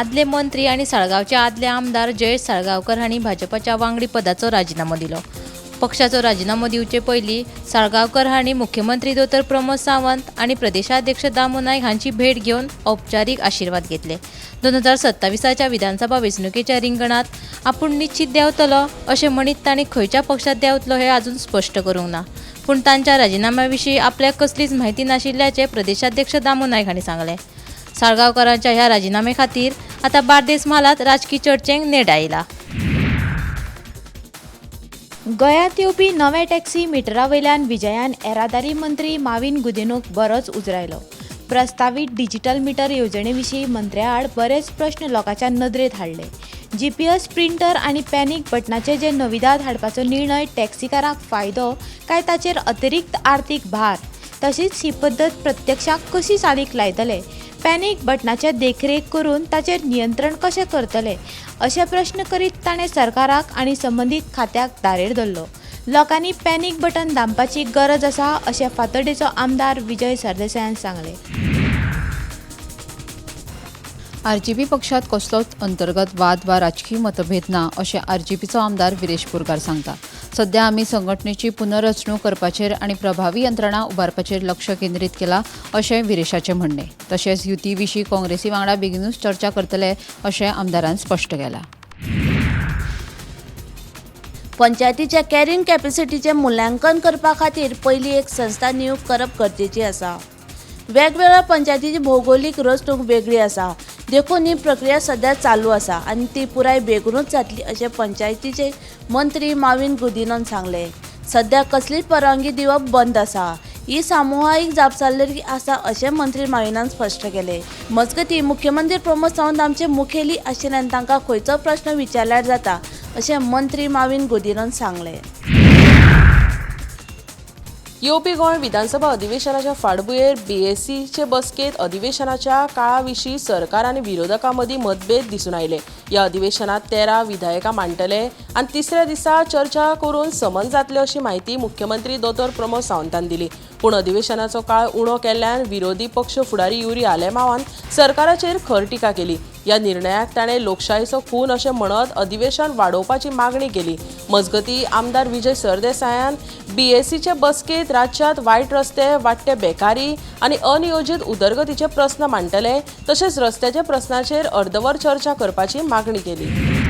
आदले मंत्री आणि साळगावचे आदले आमदार जयेश साळगावकर हांणी भाजपाच्या वांगडी पदाचो राजीनामो दिलो। पक्षाचो राजीनामो दिवचे पयलीं साळगावकर हांणी मुख्यमंत्री दोतोर प्रमोद सावंत आणि प्रदेशाध्यक्ष दामू नायक हांची भेट घेवन औपचारीक आशीर्वाद घेतले। 2027च्या विधानसभा वेंचणुकेच्या रिंगणात आपूण निश्चित देंवतलो अशें म्हणीत तांणी खंयच्या पक्षात देंवतलो हें अजून स्पश्ट करूंक ना, पूण तांच्या राजीनाम्या आपल्याक कसलीच म्हायती नाशिल्ल्याचें प्रदेशाध्यक्ष दामू नायक हांणी सांगलें। साळगावकरांच्या ह्या राजीनामे खातीर आता बार्देस म्हालात राजकीय चर्चेक नेट आयला। गोंयांत येवपी नवे टॅक्सी मिटरा वयल्यान विजयान येरादारी मंत्री माविन गुदिन्होक बरोच उजरायलो। प्रस्तावित डिजिटल मिटर येवजणे विशीं मंत्र्या आड बरेच प्रश्न लोकांच्या नदरेत हाडले। GPS प्रिंटर आनी पॅनिक बटनाचे जे नविदाद हाडपाचो निर्णय टॅक्सीकारांक फायदो काय ताचेर अतिरिक्त आर्थीक भार, तशीच ही पद्दत प्रत्यक्षाक कशी चालीक लायतले, पॅनिक बटनाचे देखरेख करून ताचेर नियंत्रण कशें करतले अशे प्रश्न करीत ताणें सरकाराक आनी संबंदीत खात्याक दारेर धरलो। लोकांनी पॅनिक बटन दामपाची गरज आसा अशें फातर्डेचो आमदार विजय सरदेसायान सांगलें। RGP पक्षात कसलोच अंतर्गत वाद वा राजकीय मतभेद ना अशें RGPचो आमदार विरेश बोरकार सांगता। सध्या आमी संघटनेची पुनर्रचणूक करपाचेर आनी प्रभावी यंत्रणा उबारपाचेर लक्ष केंद्रीत केलां अशें विरेशाचें म्हणणें। तशेंच युती विशीं काँग्रेसी वांगडा बेगीनूच चर्चा करतले अशें आमदारान स्पश्ट केलां। पंचायतीच्या कॅरिंग कॅपॅसिटीचें मुल्यांकन करपा खातीर पयलीं एक संस्था नियुक्त करप गरजेची आसा। वेगवेगळ्या पंचायतीची भौगोलीक रचणूक वेगळी आसा, देखून ही प्रक्रिया सध्या चालू आसा आनी ती पुराय बेगीनूच जातली अशें पंचायतीचे मंत्री माविन गुदिन्होन सांगलें। सध्या कसलीच परवानगी दिवप बंद आसा, ही सामुदायिक जापसालदारकी आसा अशें मंत्री माविनान स्पश्ट केलें। मजगतीं मुख्यमंत्री प्रमोद सावंत आमचे मुखेली आशिल्ल्यान तांकां खंयचो प्रश्न विचारल्यार जाता अशें मंत्री माविन गुदिन्होन सांगलें। येवपी गोंय विधानसभा अधिवेशनाच्या फाटभुंयेर BSCचे बसकेंत अधिवेशनाच्या काळा विशीं सरकार आनी विरोधकां मदीं मतभेद दिसून आयले। ह्या अधिवेशनात 13 विधायकां मांडटले आनी तिसऱ्या दिसा चर्चा करून समन जातले अशी माहिती मुख्यमंत्री दोतोर प्रमोद सावंतान दिली। पूण अधिवेशनाचो काळ उणो केल्ल्यान विरोधी पक्ष फुडारी युरी आलेमावान सरकाराचेर खर टिका केली। ह्या निर्णयाक ताणें लोकशायेचो खून अशें म्हणत अधिवेशन वाडोवपाची मागणी केली। मजगतीं आमदार विजय सरदेसायान BSCचे बसकेंत राज्यांत वायट रस्ते, वाडटे बेकारी आनी अनियोजीत उदरगतीचे प्रस्न मांडटले, तशेंच रस्त्याच्या प्रस्नाचेर अर्दवर चर्चा करपाची मागणी केली।